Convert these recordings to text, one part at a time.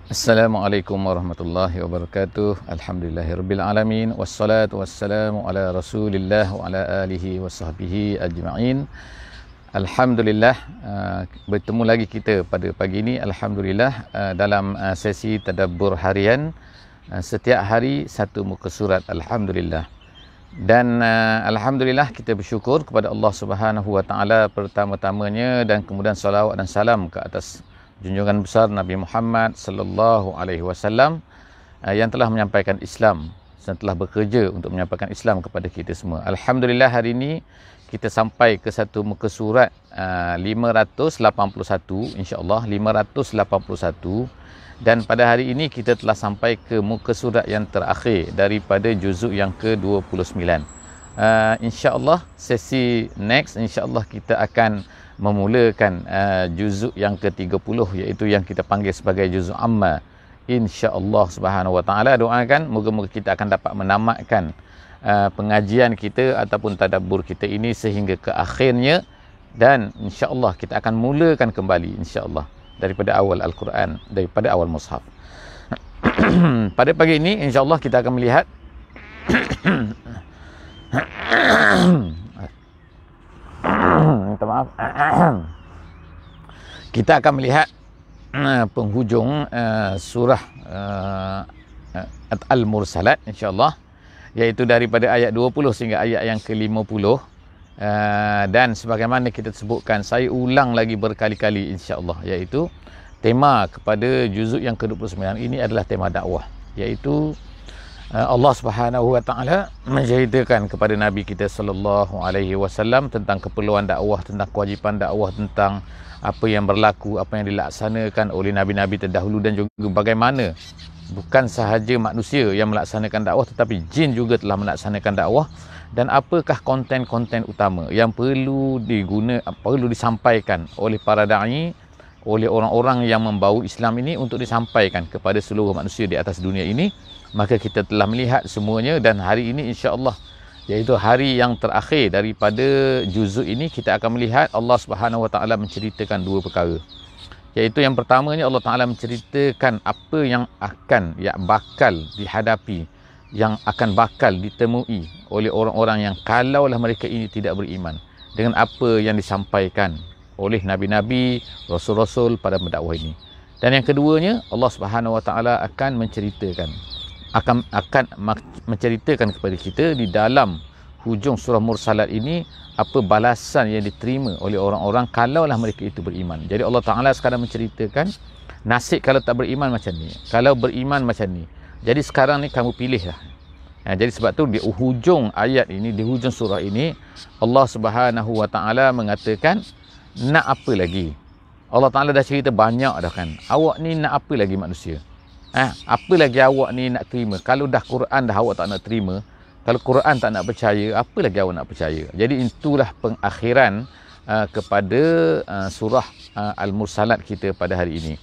Assalamualaikum warahmatullahi wabarakatuh. Alhamdulillahirabbil alamin wassalatu wassalamu ala Rasulillah wa ala alihi wasahbihi ajma'in. Alhamdulillah, bertemu lagi kita pada pagi ini alhamdulillah dalam sesi tadabbur harian, setiap hari satu muka surat alhamdulillah. Dan alhamdulillah kita bersyukur kepada Allah Subhanahu wa taala pertama-tamanya, dan kemudian salawat dan salam ke atas junjungan besar Nabi Muhammad sallallahu alaihi wasallam yang telah menyampaikan Islam dan telah bekerja untuk menyampaikan Islam kepada kita semua. Alhamdulillah, hari ini kita sampai ke satu muka surat 581, insya-Allah 581, dan pada hari ini kita telah sampai ke muka surat yang terakhir daripada juzuk yang ke-29. Insya-Allah sesi next, insya-Allah kita akan memulakan juzuk yang ke-30, iaitu yang kita panggil sebagai juzuk amma. Insya-Allah Subhanahu wa taala, doakan moga-moga kita akan dapat menamatkan pengajian kita ataupun tadabbur kita ini sehingga ke akhirnya, dan insya-Allah kita akan mulakan kembali insya-Allah daripada awal Al-Quran, daripada awal mushaf. Pada pagi ini insya-Allah kita akan melihat minta maaf. Kita akan melihat penghujung surah Al-Mursalat insya-Allah, iaitu daripada ayat 20 sehingga ayat yang ke-50. Dan sebagaimana kita sebutkan, saya ulang lagi berkali-kali insya-Allah, iaitu tema kepada juzuk yang ke-29 ini adalah tema dakwah, iaitu Allah Subhanahu wa taala menceritakan kepada Nabi kita sallallahu alaihi wasallam tentang keperluan dakwah, tentang kewajipan dakwah, tentang apa yang berlaku, apa yang dilaksanakan oleh nabi-nabi terdahulu, dan juga bagaimana bukan sahaja manusia yang melaksanakan dakwah tetapi jin juga telah melaksanakan dakwah, dan apakah konten-konten utama yang perlu disampaikan oleh para dai, oleh orang-orang yang membawa Islam ini untuk disampaikan kepada seluruh manusia di atas dunia ini. Maka kita telah melihat semuanya, dan hari ini insya-Allah, iaitu hari yang terakhir daripada juzuk ini, kita akan melihat Allah Subhanahu wa taala menceritakan dua perkara. Iaitu yang pertamanya, Allah Taala menceritakan apa yang bakal dihadapi, yang akan bakal ditemui oleh orang-orang yang kalaulah mereka ini tidak beriman dengan apa yang disampaikan oleh nabi-nabi, rasul-rasul pada pendakwah ini. Dan yang keduanya, Allah Subhanahu wa taala akan menceritakan kepada kita di dalam hujung surah Mursalat ini apa balasan yang diterima oleh orang-orang kalaulah mereka itu beriman. Jadi Allah Taala sekarang menceritakan nasib kalau tak beriman macam ni, kalau beriman macam ni. Jadi sekarang ni kamu pilihlah. Jadi sebab tu di hujung ayat ini, di hujung surah ini, Allah Subhanahu wa taala mengatakan, nak apa lagi? Allah Taala dah cerita banyak dah kan. Awak ni nak apa lagi manusia? Apa lagi awak ni nak terima? Kalau dah Quran dah awak tak nak terima, kalau Quran tak nak percaya, apa lagi awak nak percaya? Jadi itulah pengakhiran kepada surah Al-Mursalat kita pada hari ini.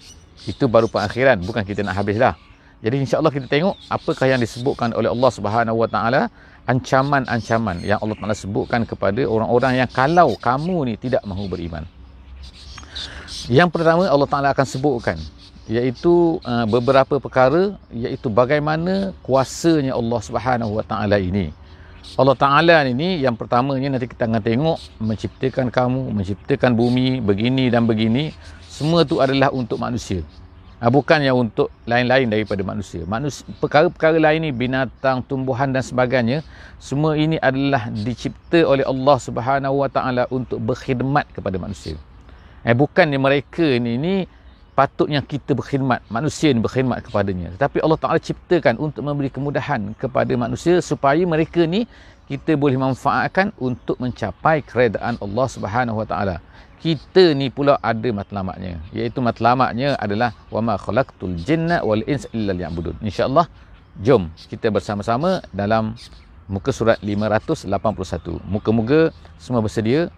Itu baru pengakhiran, bukan kita nak habis dah. Jadi insya-Allah kita tengok apakah yang disebutkan oleh Allah Subhanahu wa taala, ancaman-ancaman yang Allah Taala sebutkan kepada orang-orang yang kalau kamu ni tidak mahu beriman. Yang pertama Allah Taala akan sebutkan, iaitu beberapa perkara, iaitu bagaimana kuasanya Allah Subhanahu wa taala ini. Allah Taala ini yang pertamanya nanti kita akan tengok menciptakan kamu, menciptakan bumi begini dan begini, semua itu adalah untuk manusia. Bukannya untuk lain-lain daripada manusia. Perkara-perkara lain ni, binatang, tumbuhan dan sebagainya, semua ini adalah dicipta oleh Allah Subhanahu wa taala untuk berkhidmat kepada manusia. Bukannya mereka ni patutnya kita berkhidmat, manusia ni berkhidmat kepadanya. Tetapi Allah Ta'ala ciptakan untuk memberi kemudahan kepada manusia supaya mereka ni kita boleh manfaatkan untuk mencapai keredaan Allah Subhanahu Wa Ta'ala. Kita ni pula ada matlamatnya, iaitu matlamatnya adalah wama khalaqtul jinna wal insa illa liya'budun. Insya-Allah, jom kita bersama-sama dalam muka surat 581. Moga-moga semua bersedia.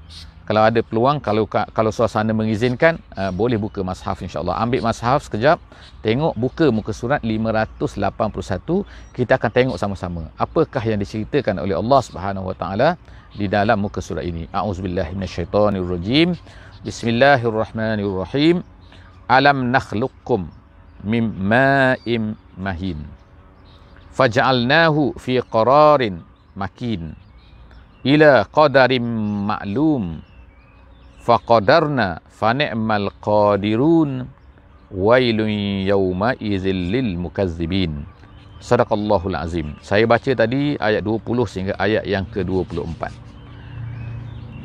Kalau ada peluang, kalau suasana mengizinkan, boleh buka mushaf insya-Allah. Ambil mushaf sekejap, tengok, buka muka surat 581. Kita akan tengok sama-sama apakah yang diceritakan oleh Allah Subhanahu wa taala di dalam muka surat ini. A'udzubillahi minasyaitonirrajim. Bismillahirrahmanirrahim. Alam nakhluqukum min ma'im mahin faj'alnahu fi qararin makin ila qadarin ma'lum faqadarna fa ni'mal qadirun wailun yawma idzil lil mukazzibin. Sadaqallahul azim. Saya baca tadi ayat 20 sehingga ayat yang ke-24.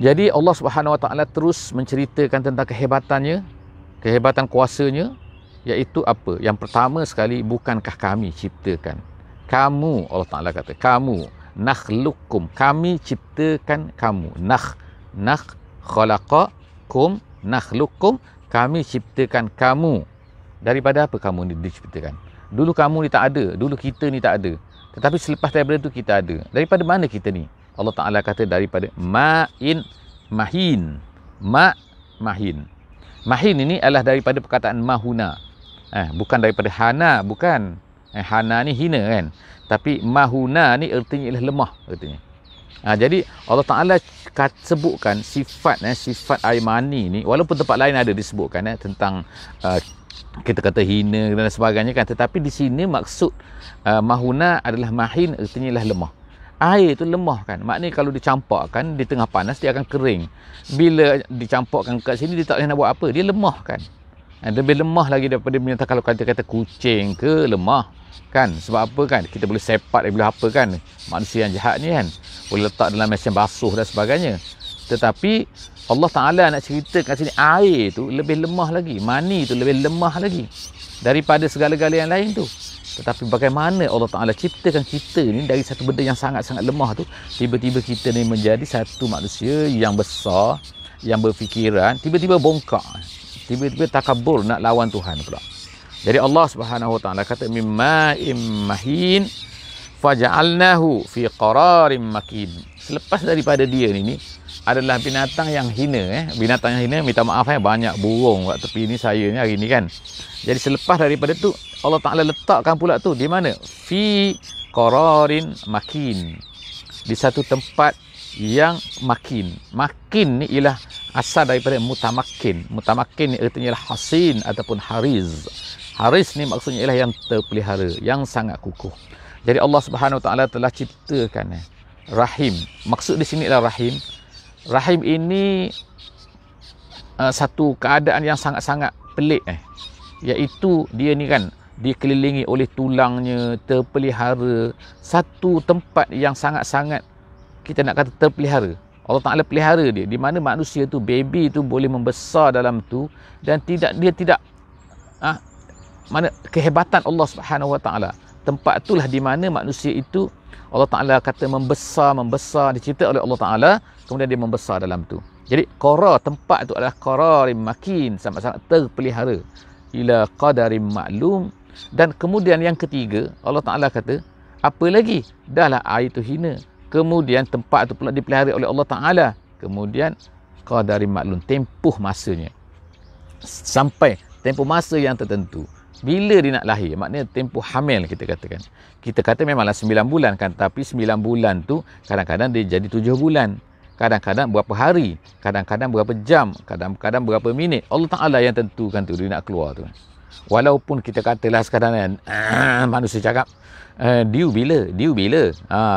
Jadi Allah Subhanahu Wa Taala terus menceritakan tentang kehebatannya, kehebatan kuasanya, iaitu apa? Yang pertama sekali, bukankah kami ciptakan? Kamu, Allah Taala kata, kamu, nakhluqukum, kami ciptakan kamu. Khalaqakum, nakhluqukum, kami ciptakan kamu. Daripada apa kamu ni diciptakan? Dulu kamu ni tak ada, dulu kita ni tak ada. Tetapi selepas daripada itu kita ada. Daripada mana kita ni? Allah Ta'ala kata daripada ma'in mahin. Mahin. Mahin ini adalah daripada perkataan mahuna. Bukan daripada hana, bukan. Hana ni hina kan. Tapi mahuna ni artinya ialah lemah. Artinya. Jadi Allah Ta'ala sebutkan sifat air mani ni, walaupun tempat lain ada disebutkan tentang kita kata hina dan sebagainya kan, tetapi di sini maksud mahuna adalah mahin, artinya ialah lemah. Air tu lemah kan, maknanya kalau dicampakkan di tengah panas dia akan kering. Bila dicampakkan kat sini dia tak boleh nak buat apa, dia lemah kan. Lebih lemah lagi daripada binatang, kalau kita kata kucing ke lemah kan. Sebab apa kan, kita boleh sepat, boleh apa kan, manusia yang jahat ni kan, boleh letak dalam mesin basuh dan sebagainya. Tetapi Allah Ta'ala nak cerita kat sini, air tu lebih lemah lagi, mani tu lebih lemah lagi daripada segala-gala yang lain tu. Tetapi bagaimana Allah Ta'ala ciptakan kita ni dari satu benda yang sangat-sangat lemah tu, tiba-tiba kita ni menjadi satu manusia yang besar, yang berfikiran, tiba-tiba bongkak, tiba-tiba takabur nak lawan Tuhan pula. Jadi Allah Subhanahu Wa Ta'ala kata mimma'im mahin faja'alnahu fi qararin makin. Selepas daripada dia ni adalah binatang yang hina. Binatang yang hina, minta maaf banyak burung kat tepi ni saya ni hari ni kan. Jadi selepas daripada tu Allah Ta'ala letakkan pula tu di mana? Fi qararin makin. Di satu tempat yang makin. Makin ni ialah asal daripada mutamakin. Mutamakin ni artinya ialah hasin ataupun hariz. Haris ni maksudnya ialah yang terpelihara, yang sangat kukuh. Jadi Allah Subhanahu Wa Ta'ala telah ciptakan rahim. Maksud di sini ialah rahim. Rahim ini satu keadaan yang sangat-sangat pelik iaitu dia ni kan dikelilingi oleh tulangnya, terpelihara, satu tempat yang sangat-sangat kita nak kata terpelihara. Allah Ta'ala pelihara dia, di mana manusia tu, baby tu boleh membesar dalam tu dan dia tidak mana kehebatan Allah Subhanahu Wa Ta'ala. Tempat itulah di mana manusia itu Allah Ta'ala kata membesar, dicipta oleh Allah Ta'ala, kemudian dia membesar dalam tu. Jadi qara, tempat itu adalah qararim makin, sangat-sangat terpelihara, ila qadarim ma'lum. Dan kemudian yang ketiga, Allah Ta'ala kata, apa lagi? Dahlah air itu hina. Kemudian tempat itu pula dipelihara oleh Allah Ta'ala. Kemudian qadarim ma'lum, tempoh masanya. Sampai tempoh masa yang tertentu. Bila dia nak lahir, maknanya tempoh hamil kita katakan. Kita kata memanglah 9 bulan kan, tapi 9 bulan tu kadang-kadang dia jadi 7 bulan. Kadang-kadang berapa hari, kadang-kadang berapa jam, kadang-kadang berapa minit. Allah Ta'ala yang tentukan tu dia nak keluar tu. Walaupun kita katalah sekarang kan, manusia cakap, due bila?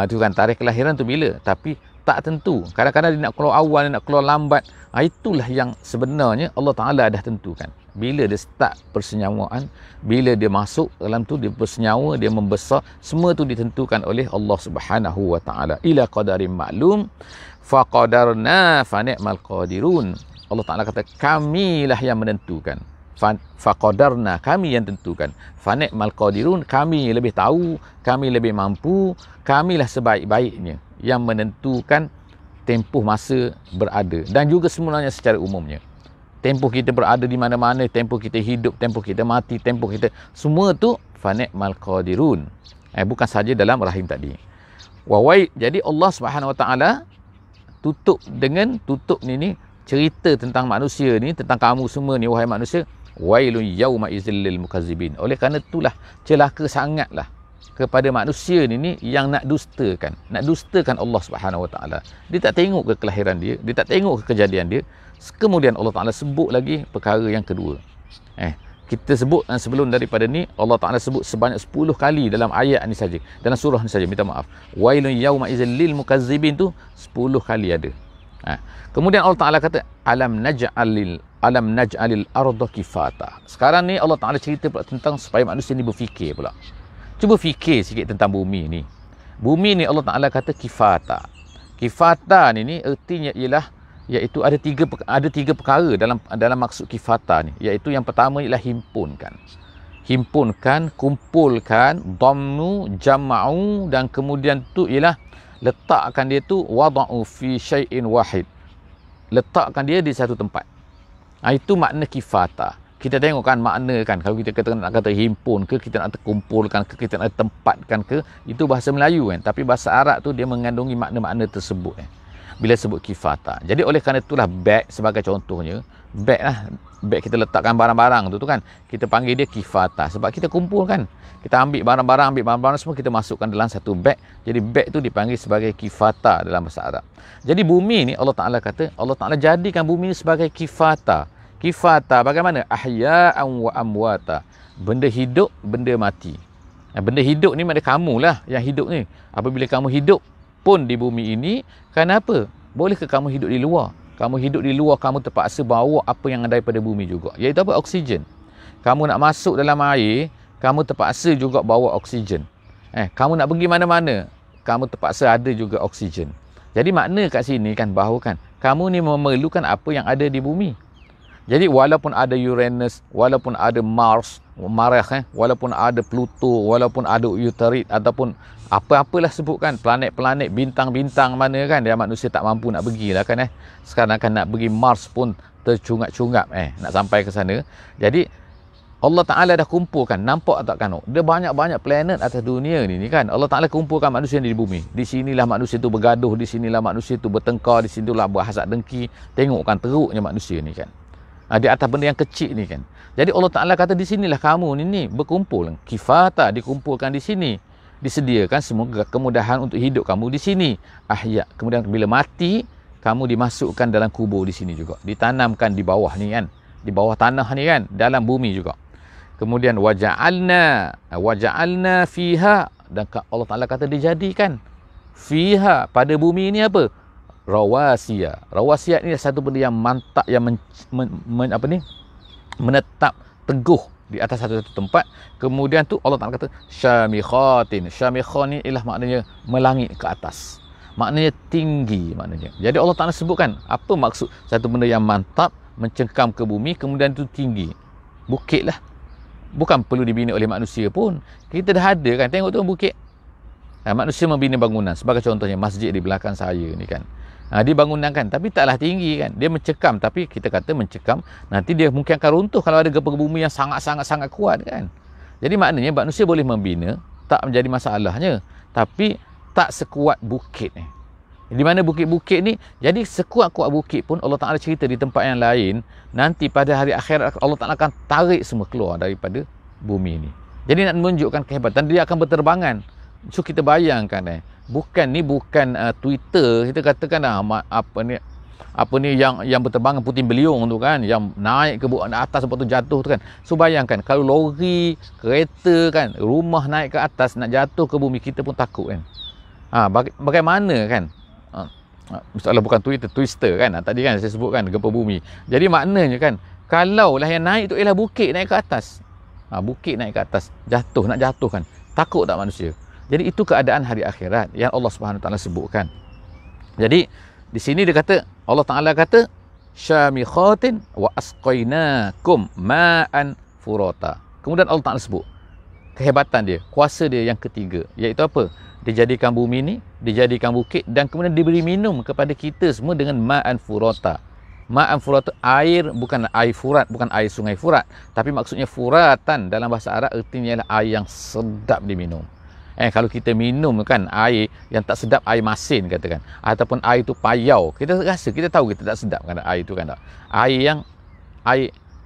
Itu kan tarikh kelahiran tu bila? Tapi tak tentu. Kadang-kadang dia nak keluar awal, dia nak keluar lambat. Itulah yang sebenarnya Allah Ta'ala dah tentukan. Bila dia start persenyawaan, bila dia masuk dalam tu, dia bersenyawa, dia membesar, semua tu ditentukan oleh Allah Subhanahu Wa Ta'ala. Ila qadarin ma'lum faqadarna fa ni'mal qadirun. Allah Ta'ala kata, kamilah yang menentukan. Faqadarna, kami yang tentukan. Fa ni'mal qadirun, kami lebih tahu, kami lebih mampu, kamilah sebaik-baiknya yang menentukan tempoh masa berada. Dan juga sebenarnya secara umumnya, tempoh kita berada di mana-mana, tempoh kita hidup, tempoh kita mati, tempoh kita, semua tu fa ni'mal qadirun. Bukan saja dalam rahim tadi. Jadi Allah Subhanahu Wa Ta'ala tutup ni cerita tentang manusia ni, tentang kamu semua ni wahai manusia, wailun yauma idzil lil mukazzibin. Oleh kerana itulah celaka sangatlah kepada manusia ni yang nak dustakan Allah Subhanahu Wa Ta'ala. Dia tak tengok ke kelahiran dia, dia tak tengok ke kejadian dia. Kemudian Allah Ta'ala sebut lagi perkara yang kedua. Kita sebut sebelum daripada ni Allah Ta'ala sebut sebanyak 10 kali dalam ayat ni saja, dalam surah ni saja, minta maaf. Wailun yauma idzal lil mukazzibin tu 10 kali ada. Kemudian Allah Ta'ala kata alam naj'alil arda kifata. Sekarang ni Allah Ta'ala cerita pula tentang supaya manusia ni berfikir pula. Cuba fikir sikit tentang bumi ni. Bumi ni Allah Ta'ala kata kifata. Kifata ni ertinya ialah iaitu ada tiga perkara dalam maksud kifata ni, iaitu yang pertama ialah himpunkan, kumpulkan, dhammu, jama'u, dan kemudian tu ialah letakkan dia tu wada'u fi syai'in wahid, letakkan dia di satu tempat. Itu makna kifata. Kita tengok kan makna kan, kalau kita nak kata himpun ke, kita nak kumpulkan ke, kita nak tempatkan ke, itu bahasa Melayu kan, tapi bahasa Arab tu dia mengandungi makna-makna tersebut bila sebut kifata. Jadi oleh kerana itulah beg sebagai contohnya, beg kita letakkan barang-barang tu kan, kita panggil dia kifata sebab kita kumpulkan, kita ambil barang-barang semua kita masukkan dalam satu beg. Jadi beg tu dipanggil sebagai kifata dalam bahasa Arab. Jadi bumi ni Allah Ta'ala kata, Allah Ta'ala jadikan bumi ni sebagai kifata. Kifata bagaimana? Ahya'an wa amwata. Benda hidup, benda mati. Benda hidup ni maknanya kamu lah yang hidup ni. Apabila kamu hidup pun di bumi ini, kenapa? Boleh ke kamu hidup di luar? Kamu hidup di luar, kamu terpaksa bawa apa yang ada daripada bumi juga, iaitu apa? Oksigen. Kamu nak masuk dalam air, kamu terpaksa juga bawa oksigen. Kamu nak pergi mana-mana, kamu terpaksa ada juga oksigen. Jadi makna kat sini kan bahawa kan kamu ni memerlukan apa yang ada di bumi. Jadi walaupun ada Uranus, walaupun ada Mars, walaupun ada Pluto, walaupun ada Euterit ataupun apa-apalah sebutkan, planet-planet, bintang-bintang mana kan yang manusia tak mampu nak pergi lah kan sekarang kan nak pergi Mars pun tercungap-cungap nak sampai ke sana. Jadi Allah Ta'ala dah kumpulkan, nampak tak kan? Dia banyak-banyak planet atas dunia ni kan. Allah Ta'ala kumpulkan manusia di bumi. Di sinilah manusia tu bergaduh, di sinilah manusia tu bertengkar, di sinilah berhasad dengki. Tengok kan teruknya manusia ni kan. Di atas benda yang kecil ni kan. Jadi Allah Ta'ala kata di sinilah kamu ni berkumpul. Kifata dikumpulkan di sini. Disediakan semua kemudahan untuk hidup kamu di sini. Ahya. Kemudian bila mati, kamu dimasukkan dalam kubur di sini juga. Ditanamkan di bawah ni kan. Di bawah tanah ni kan. Dalam bumi juga. Kemudian waja'alna fiha. Dan Allah Ta'ala kata dijadikan. Fiha. Pada bumi ini apa? Rawasiya. Rawasiya ni satu benda yang mantap, yang menetap teguh di atas satu tempat. Kemudian tu Allah Ta'ala kata syamikhatin. Syamikha ni ialah maknanya melangit ke atas. Maknanya tinggi maknanya. Jadi Allah Ta'ala sebutkan apa maksud satu benda yang mantap mencengkam ke bumi kemudian tu tinggi. Bukit lah. Bukan perlu dibina oleh manusia pun. Kita dah ada kan. Tengok tu bukit. Manusia membina bangunan. Sebagai contohnya masjid di belakang saya ni kan. Dia bangunan kan, tapi taklah tinggi kan. Dia mencekam, tapi kita kata mencekam, nanti dia mungkin akan runtuh kalau ada gempa bumi yang sangat-sangat kuat kan. Jadi maknanya manusia boleh membina, tak menjadi masalahnya, tapi tak sekuat bukit ni. Di mana bukit-bukit ni, jadi sekuat-kuat bukit pun Allah Ta'ala cerita di tempat yang lain, nanti pada hari akhirat Allah Ta'ala akan tarik semua keluar daripada bumi ni. Jadi nak menunjukkan kehebatan, dia akan berterbangan. So kita bayangkan bukan Twitter, kita katakan apa ni yang berterbangan puting beliung tu kan, yang naik ke atas lepas tu jatuh tu kan. So bayangkan kalau lori, kereta kan, rumah naik ke atas nak jatuh ke bumi, kita pun takut kan. Bagaimana kan? Masalah bukan Twitter kan. Tadi kan saya sebutkan gempa bumi. Jadi maknanya kan, kalaulah yang naik tu ialah bukit naik ke atas. Bukit naik ke atas, nak jatuh kan. Takut tak manusia? Jadi itu keadaan hari akhirat yang Allah Subhanahu Taala sebutkan. Jadi di sini dia kata, Allah Taala kata syamikhatin wa asqainakum ma'an furata. Kemudian Allah Taala sebut kehebatan dia, kuasa dia yang ketiga, iaitu apa? Dijadikan bumi ni, dijadikan bukit dan kemudian diberi minum kepada kita semua dengan ma'an furata. Ma'an furata, air, bukan air furat, bukan air sungai Furat, tapi maksudnya furatan dalam bahasa Arab artinya ialah air yang sedap diminum. Kalau kita minum kan air yang tak sedap, air masin katakan, ataupun air tu payau, kita rasa, kita tahu kita tak sedap kan air tu kan tak.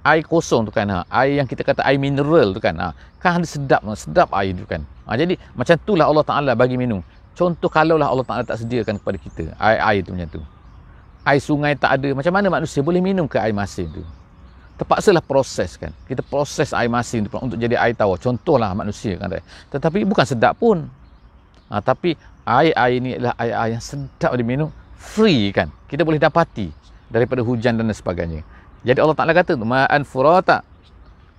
Air kosong tu kan, air yang kita kata air mineral tu kan, kan sedap air tu kan. Jadi macam itulah Allah Ta'ala bagi minum. Contoh kalaulah Allah Ta'ala tak sediakan kepada kita air tu macam tu, air sungai tak ada, macam mana manusia boleh minum ke air masin tu? terpaksalah proses kan. Kita proses air masin untuk jadi air tawar. Contohlah manusia kan. Tetapi bukan sedap pun. Tapi air-air ni adalah air-air yang sedap diminum, free kan. Kita boleh dapati daripada hujan dan sebagainya. Jadi Allah Ta'ala kata ma'an furata.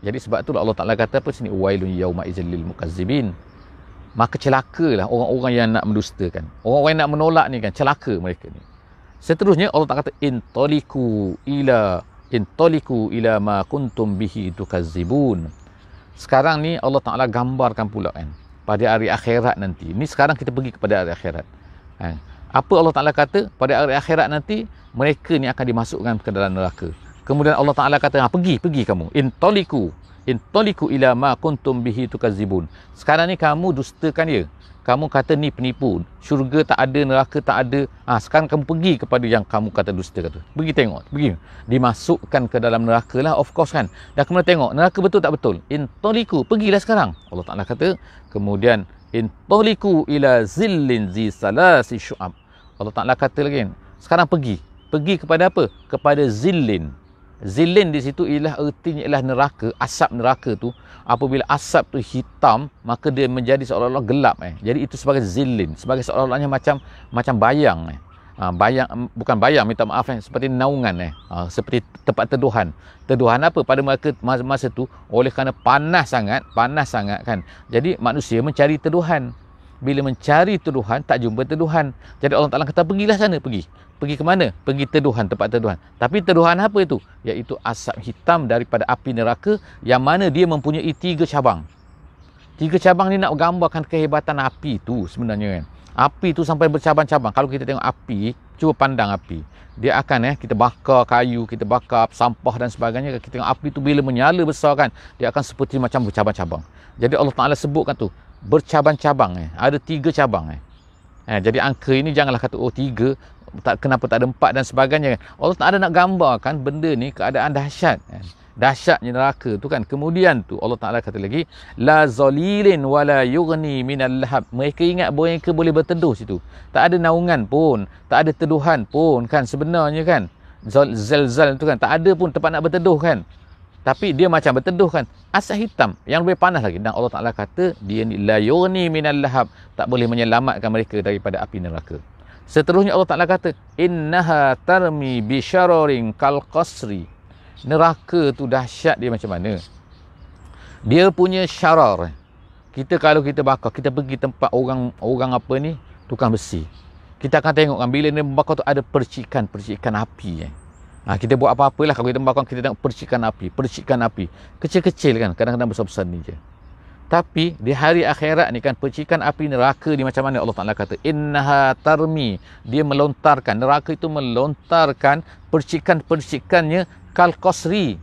Jadi sebab tu Allah Ta'ala kata apa sini, wailun yauma idzil lil mukazzibin. Maka celakalah orang-orang yang nak mendustakan. Orang-orang yang nak menolak ni kan, celaka mereka ni. Seterusnya Allah Ta'ala kata intaliku ila ma kuntum bihi tukazzibun. Sekarang ni Allah Ta'ala gambarkan pula kan, pada hari akhirat nanti. Ni sekarang kita pergi kepada hari akhirat. Apa Allah Ta'ala kata? Pada hari akhirat nanti mereka ni akan dimasukkan ke dalam neraka. Kemudian Allah Ta'ala kata, pergi kamu. Intaliku ila ma kuntum bihi tukazzibun. Sekarang ni kamu dustakan dia. Kamu kata ni penipu. Syurga tak ada, neraka tak ada. Sekarang kamu pergi kepada yang kamu kata dusta kata. Pergi tengok, pergi. Dimasukkan ke dalam neraka lah, of course kan. Dan kemudian tengok, neraka betul tak betul? Intaliku, pergilah sekarang. Allah Ta'ala kata, kemudian intaliku ila zillin zi salasi syu'ab. Allah Ta'ala kata lagi, sekarang pergi kepada apa? Kepada zillin. Zillin di situ ialah ertinya ialah neraka, asap neraka tu. Apabila asap tu hitam, maka dia menjadi seolah-olah gelap. Jadi itu sebagai zillin, sebagai seolah-olahnya macam bayang. Bayang, bukan bayang, minta maaf, seperti naungan, seperti tempat teduhan. Teduhan apa pada masa tu? Oleh kerana panas sangat kan. Jadi manusia mencari teduhan. Bila mencari teduhan, tak jumpa teduhan. Jadi Allah Ta'ala kata, pergilah sana, pergi ke mana? Pergi teduhan, tempat teduhan. Tapi teduhan apa itu? Iaitu asap hitam daripada api neraka, yang mana dia mempunyai 3 cabang. 3 cabang ni nak gambarkan kehebatan api tu sebenarnya kan. Api tu sampai bercabang-cabang. Kalau kita tengok api, cuba pandang api. Dia akan kita bakar kayu, kita bakar sampah dan sebagainya. Kita tengok api tu bila menyala besar kan, dia akan seperti macam bercabang-cabang. Jadi Allah Ta'ala sebutkan tu, bercabang-cabang. Ada 3 cabang. Jadi angka ini janganlah kata 3, kenapa tak ada 4 dan sebagainya. Allah Ta'ala nak gambarkan benda ni keadaan dahsyat. Dahsyatnya neraka tu kan. Kemudian tu Allah Ta'ala kata lagi, la zalilin wala yughni minal lahab. Mereka ingat mereka boleh berteduh situ. Tak ada naungan pun, tak ada teduhan pun kan sebenarnya kan. Zalzal tu kan, tak ada pun tempat nak berteduh kan. Tapi dia macam berteduh kan, asap hitam yang lebih panas lagi. Dan Allah Ta'ala kata dia ni la yughni minal lahab, tak boleh menyelamatkan mereka daripada api neraka. Seterusnya Allah Ta'ala kata innaha tarmi bisyararin kal qasri. Neraka tu dahsyat dia macam mana? Dia punya syarar. Kalau kita bakar, kita pergi tempat orang apa ni, tukang besi. Kita akan tengok kan, bila dia membakar tu ada percikan api. Kita buat apa-apalah, kalau kita membakar, kita tengok percikan api. Kecil-kecil kan, kadang-kadang besar-besar ni je. Tapi di hari akhirat ni kan, percikan api neraka ni macam mana? Allah Ta'ala kata innaha tarmi. Dia melontarkan, neraka itu melontarkan percikan-percikannya kal qasri.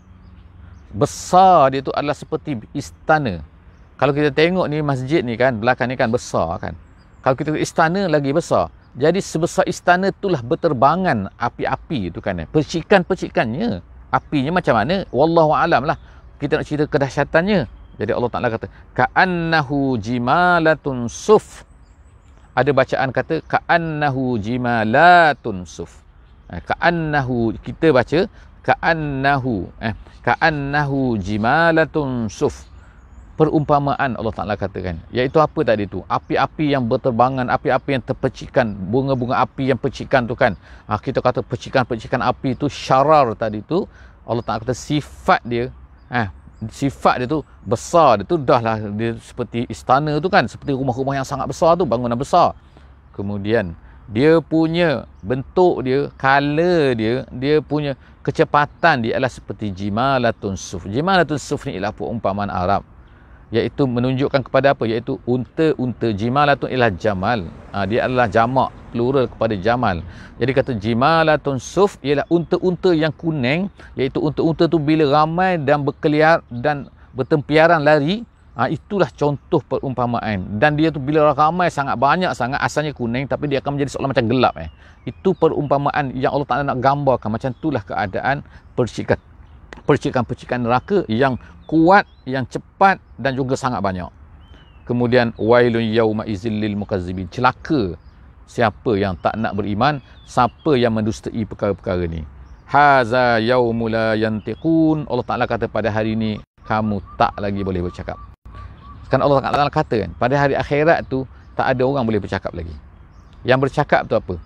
Besar dia tu adalah seperti istana. Kalau kita tengok ni masjid ni kan, belakang ni kan besar kan. Kalau kita tengok istana lagi besar. Jadi sebesar istana itulah berterbangan api-api itu kan. Percikan-percikannya, apinya macam mana? Wallahu alam lah. Kita nak cerita kedahsyatannya. Jadi Allah Ta'ala kata ka'annahu jimalatun suf. Ada bacaan kata ka'annahu jimalatun suf. Ka'annahu, kita baca ka'annahu jimalatun suf. Perumpamaan Allah Ta'ala katakan, iaitu apa tadi tu? Api-api yang berterbangan, api-api yang terpercikan, bunga-bunga api yang percikan tu kan. Kita kata percikan-percikan api tu syarar tadi tu. Allah Ta'ala kata sifat dia, sifat dia tu besar, dia tu dah lah dia seperti istana tu kan, seperti rumah-rumah yang sangat besar tu, bangunan besar. Kemudian dia punya bentuk dia, color dia, dia punya kecepatan dia adalah seperti jimalatun suf. Jimalatun suf ni ialah perumpamaan Arab, iaitu menunjukkan kepada apa? Iaitu unta-unta. Jimalatun ialah jamal. Dia adalah jamak, plural kepada jamal. Jadi kata jimalatun suf ialah unta-unta yang kuning, iaitu unta-unta tu bila ramai dan berkeliar dan bertempiaran lari, itulah contoh perumpamaan. Dan dia tu bila ramai sangat banyak sangat, asalnya kuning tapi dia akan menjadi seolah macam gelap. Itu perumpamaan yang Allah Ta'ala nak gambarkan. Macam itulah keadaan percikan-percikan neraka yang kuat, yang cepat dan juga sangat banyak. Kemudian wailun yauma idzil lil mukazzibin. Celaka siapa yang tak nak beriman, siapa yang mendustai perkara-perkara ni. haza yaumul la yantiqun. Allah Taala kata pada hari ini kamu tak lagi boleh bercakap. Kan Allah Taala kata kan, pada hari akhirat tu tak ada orang boleh bercakap lagi. Yang bercakap tu apa?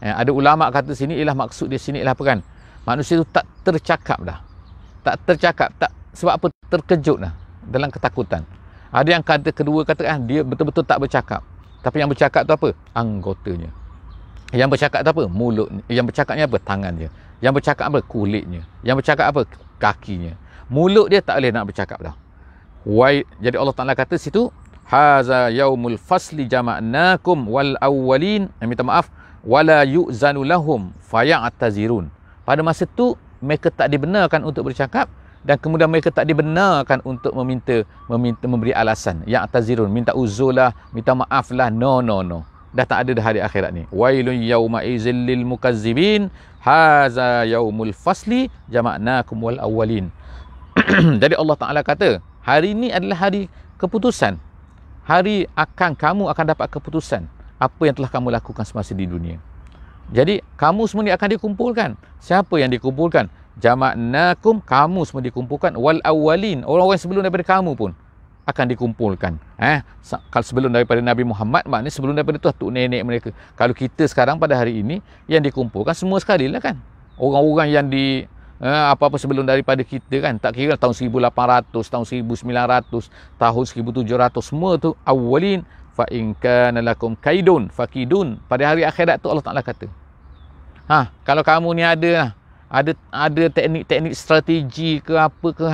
Ada ulama kata sini ialah maksud dia sini ialah apa kan? Manusia tu tak tercakap dah. Tak tercakap, tak sebab apa? Terkejut dah dalam ketakutan. Ada yang kata kedua kata dia betul-betul tak bercakap. Tapi yang bercakap tu apa? Anggotanya. Yang bercakap tu apa? Mulutnya. Yang bercakapnya apa? Tangannya. Yang bercakap apa? Kulitnya. Yang bercakap apa? Kakinya. Mulut dia tak boleh nak bercakap dah. Jadi Allah Ta'ala kata situ, haza yaumul fasli jama'nakum wal awwalin, minta maaf, wala yu'zanu lahum faya'tazirun. Pada masa tu mereka tak dibenarkan untuk bercakap dan kemudian mereka tak dibenarkan untuk meminta memberi alasan. Ya'tazirun, minta uzurlah, minta maaflah. No. Dah tak ada dah hari akhirat ni. Wailun yauma idzil lil mukazzibin, haza yaumul fasli jama'nakum wal awwalin. Jadi Allah Ta'ala kata, hari ini adalah hari keputusan. Hari kamu akan dapat keputusan apa yang telah kamu lakukan semasa di dunia. Jadi kamu semua ni akan dikumpulkan. Siapa yang dikumpulkan? Jama'nakum, kamu semua dikumpulkan. Wal awwalin, orang-orang sebelum daripada kamu pun akan dikumpulkan. Kalau sebelum daripada Nabi Muhammad, maknanya sebelum daripada tu nenek mereka. Kalau kita sekarang pada hari ini yang dikumpulkan semua sekali lah kan. Orang-orang yang di apa-apa sebelum daripada kita kan, tak kira tahun 1800, tahun 1900, tahun 1700, semua tu awwalin. Fa in kana lakum kaidun fakidun. Pada hari akhirat tu Allah Taala kata, kalau kamu ni ada teknik-teknik strategi ke apa ke,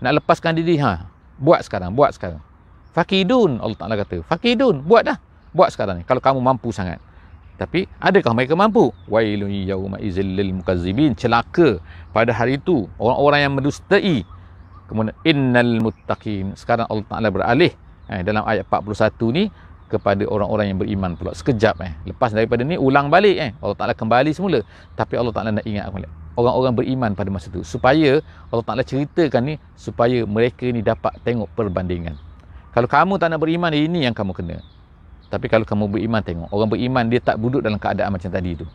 nak lepaskan diri, buat sekarang. Fakidun, Allah Taala kata, fakidun, buat sekarang ni kalau kamu mampu sangat. Tapi adakah mereka mampu? Wailun yauma idzil lil mukazzibin, celaka pada hari itu orang-orang yang mendustai. Kemudian innal muttaqin, sekarang Allah Taala beralih dalam ayat 41 ni kepada orang-orang yang beriman pula. Sekejap lepas daripada ni ulang balik Allah Taala kembali semula, tapi Allah Taala nak ingat orang-orang beriman pada masa itu, supaya Allah Taala ceritakan ni supaya mereka ni dapat tengok perbandingan. Kalau kamu tak nak beriman, ini yang kamu kena. Tapi kalau kamu beriman, tengok orang beriman dia tak duduk dalam keadaan macam tadi tu.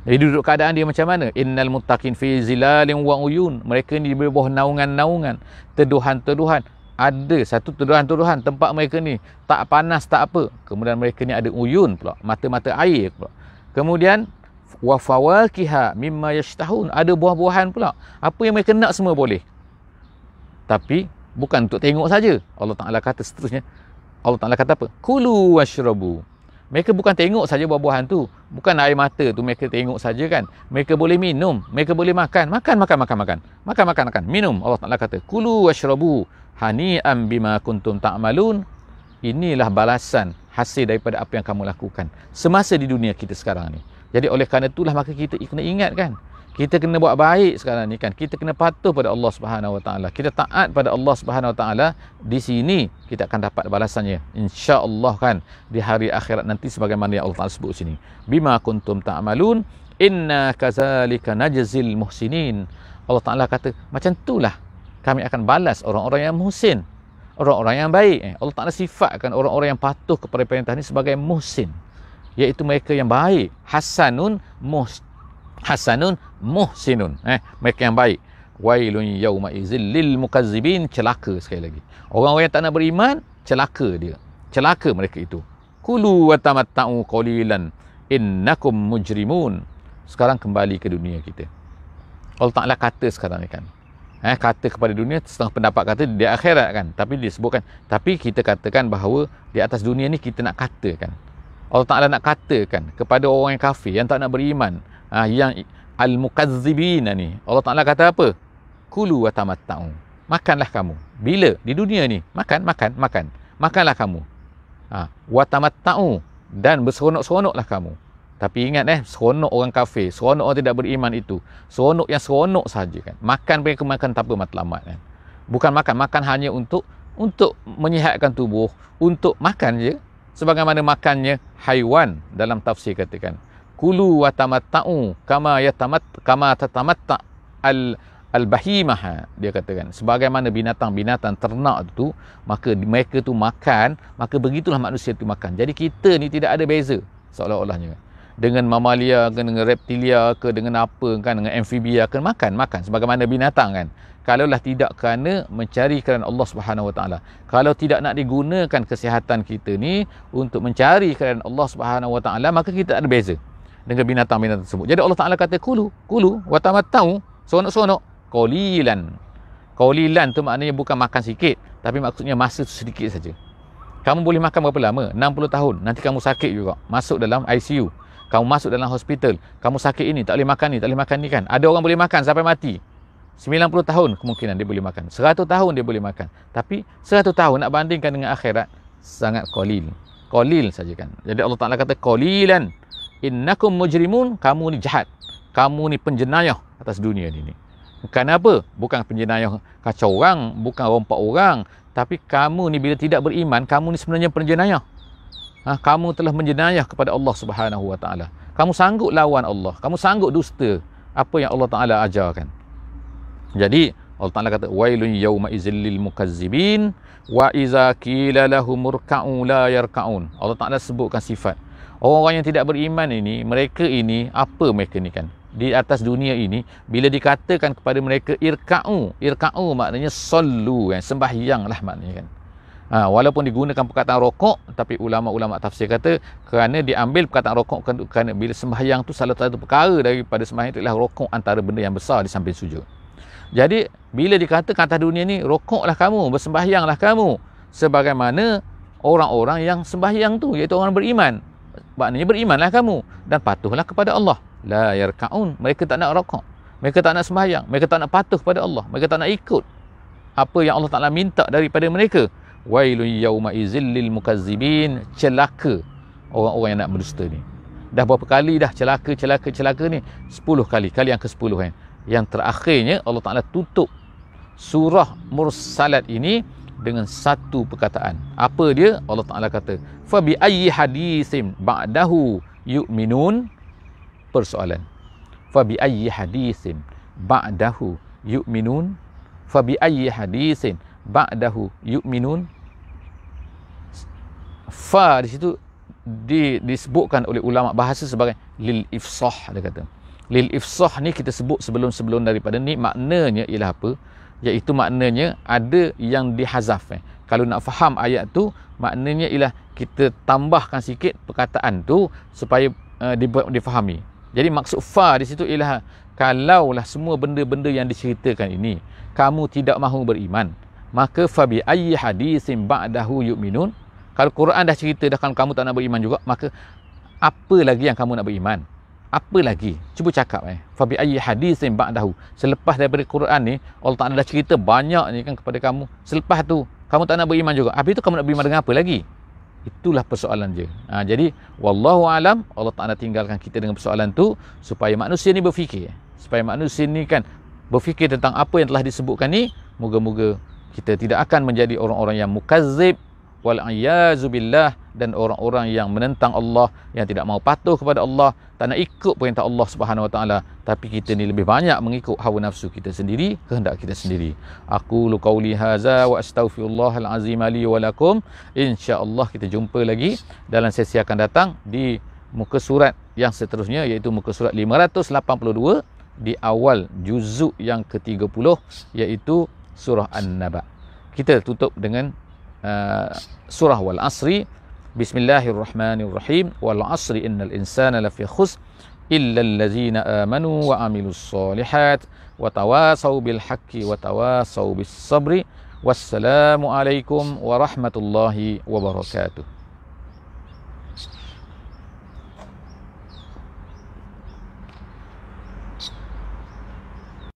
Jadi duduk keadaan dia macam mana? Innal muttaqin fi zilalin wa uyun, mereka ni di bawah naungan-naungan, teduhan-teduhan. Ada satu teduhan-teduhan tempat mereka ni tak panas tak apa. Kemudian mereka ni ada uyun pula, mata-mata air pula. Kemudian wa fawakiha mimma yashtahun, ada buah-buahan pula. Apa yang mereka nak semua boleh. Tapi bukan untuk tengok saja. Allah Taala kata seterusnya, Allah Ta'ala kata apa? Kulu washrabu. Mereka bukan tengok saja buah-buahan tu. Bukan air mata tu mereka tengok saja kan. Mereka boleh minum. Mereka boleh makan. Makan. Minum. Allah Ta'ala kata, Kulu washrabu hani'an bima kuntum ta'malun. Inilah balasan hasil daripada apa yang kamu lakukan semasa di dunia kita sekarang ni. Jadi oleh kerana itulah maka kita kena ingat kan. Kita kena buat baik sekarang ni kan. Kita kena patuh pada Allah Subhanahu Wa Taala. Kita taat pada Allah Subhanahu Wa Taala. Di sini kita akan dapat balasannya, insya-Allah kan, di hari akhirat nanti sebagaimana yang Allah Taala sebut sini. Bima kuntum ta'malun inna kadzalika najzil muhsinin. Allah Taala kata macam itulah kami akan balas orang-orang yang muhsin, orang-orang yang baik. Allah Taala sifatkan orang-orang yang patuh kepada perintah ini sebagai muhsin, iaitu mereka yang baik. Hasanun muhsinun, mereka yang baik. Wailun yauma idzil lil mukazzibin, celaka sekali lagi. Orang-orang yang tak nak beriman, celaka mereka itu. Kulu wa tamatta'u qalilan innakum mujrimun. Sekarang kembali ke dunia kita. Allah Ta'ala kata sekarang ni kan, kata kepada dunia, setengah pendapat kata di akhirat kan, tapi disebutkan, tapi kita katakan bahawa di atas dunia ni kita nak katakan, Allah Ta'ala nak katakan kepada orang yang kafir, yang tak nak beriman, yang al-mukazzibin ni, Allah Ta'ala kata apa? Kulu wa tamatta'u, makanlah kamu. Bila? Di dunia ni. Makanlah kamu. Wa tamatta'u, dan berseronok-seronoklah kamu. Tapi ingat seronok orang kafir, seronok orang tidak beriman itu, seronok yang seronok saja kan. Makan mereka makan tanpa matlamat kan. Bukan makan hanya untuk menyihatkan tubuh, untuk makan je. Sebagaimana makannya haiwan dalam tafsir katakan, Kulu wa tamatta'u kama tatamatta al-bahimah, dia katakan sebagaimana binatang-binatang ternak tu, maka mereka tu makan, maka begitulah manusia tu makan. Jadi kita ni tidak ada beza seolah-olahnya. dengan mamalia ke, dengan reptilia ke, dengan apa kan, dengan amfibia ke, makan sebagaimana binatang kan. Kalaulah tidak kerana mencari kerana Allah Subhanahu Wa Taala, kalau tidak nak digunakan kesihatan kita ni untuk mencari kerana Allah Subhanahu Wa Taala, maka kita tak ada beza dengan binatang-binatang tersebut. Jadi Allah Taala kata kulu wa tamattau, sonok-sonok qalilan. Qalilan tu maknanya bukan makan sikit, tapi maksudnya masa tu sedikit saja. Kamu boleh makan berapa lama? 60 tahun. Nanti kamu sakit juga, masuk dalam ICU. Kamu masuk dalam hospital, kamu sakit ini, tak boleh makan ni, tak boleh makan ni kan. Ada orang boleh makan sampai mati. 90 tahun kemungkinan dia boleh makan. 100 tahun dia boleh makan. Tapi 100 tahun nak bandingkan dengan akhirat, sangat qalil. Qalil saja kan. Jadi Allah Ta'ala kata qalilan innakum mujrimun, kamu ni jahat. Kamu ni penjenayah atas dunia ni. Kenapa? Bukan penjenayah kacau orang, bukan rompak orang. Tapi kamu ni bila tidak beriman, kamu ni sebenarnya penjenayah. Kamu telah menjenayah kepada Allah Subhanahu Wa Ta'ala. Kamu sanggup lawan Allah. Kamu sanggup dusta apa yang Allah Ta'ala ajarkan. Jadi Allah Ta'ala kata wailun yawma idzil lil mukazzibin wa iza qila lahum urka'u la yarka'un. Allah Ta'ala sebutkan sifat orang-orang yang tidak beriman ini. Mereka ini, apa mereka ni kan, di atas dunia ini, bila dikatakan kepada mereka irka'u maknanya sallu kan, sembahyanglah maknanya kan. Walaupun digunakan perkataan rokok, tapi ulama-ulama tafsir kata kerana diambil perkataan rokok kerana bila sembahyang tu salah satu perkara daripada sembahyang itu ialah rokok antara benda yang besar di samping sujud. Jadi bila dikatakan atas dunia ni, rokoklah kamu, bersembahyanglah kamu sebagaimana orang-orang yang sembahyang tu, iaitu orang beriman. Maknanya berimanlah kamu dan patuhlah kepada Allah. La yarka'un, mereka tak nak rokok, mereka tak nak sembahyang, mereka tak nak patuh kepada Allah, mereka tak nak ikut apa yang Allah Ta'ala minta daripada mereka. Wailun yawma idzil lil mukazzibin, celaka orang-orang yang nak berdusta ni. Dah berapa kali dah celaka ni? 10 kali, kali yang ke-10 kan. Yang terakhirnya Allah Ta'ala tutup surah Mursalat ini dengan satu perkataan. Apa dia? Allah Ta'ala kata fabi ayyi hadisin ba'dahu yu'minun. Persoalan, fabi ayyi hadisin ba'dahu yu'minun, fabi ayyi hadisin ba'dahu yu'minun. Fa di situ disebutkan oleh ulama bahasa sebagai lil ifsah. Dia kata lil ifsah ni kita sebut sebelum-sebelum daripada ni, maknanya ialah apa? Iaitu maknanya ada yang dihazaf. Kalau nak faham ayat tu, maknanya ialah kita tambahkan sikit perkataan tu supaya difahami. Jadi maksud fa di situ ialah kalaulah semua benda-benda yang diceritakan ini kamu tidak mahu beriman, maka fa bi ayyi hadisin ba'dahu yu'minun. Kalau Quran dah cerita dah kamu tak nak beriman juga, maka apa lagi yang kamu nak beriman? Apa lagi? Cuba cakap fa bi ayyi hadisin ba'dahu. Selepas daripada Quran ni Allah Taala dah cerita banyak ni kan kepada kamu. Selepas tu kamu tak nak beriman juga. Habis tu kamu nak beriman dengan apa lagi? Itulah persoalan dia. Jadi wallahu alam, Allah Taala tinggalkan kita dengan persoalan tu supaya manusia ni berfikir. Supaya manusia ni kan berfikir tentang apa yang telah disebutkan ni. Moga-moga kita tidak akan menjadi orang-orang yang mukazzib wal a'yazu billah, dan orang-orang yang menentang Allah, yang tidak mau patuh kepada Allah, tak nak ikut perintah Allah Subhanahu Wa Taala, tapi kita ni lebih banyak mengikut hawa nafsu kita sendiri, kehendak kita sendiri. Aku qauli hadza wa astaghfirullahal azim li wa lakum. Insya-Allah kita jumpa lagi dalam sesi akan datang di muka surat yang seterusnya, iaitu muka surat 582 di awal juzuk yang ke-30, iaitu surah An-Naba. Kita tutup dengan surah Wal Asri. Bismillahirrahmanirrahim. Wal asri innal insana lafi khusr illa allazina amanu wa amilus solihat wa tawasaw bil haqqi wa tawasaw bis sabri. Wassalamu alaikum warahmatullahi wabarakatuh.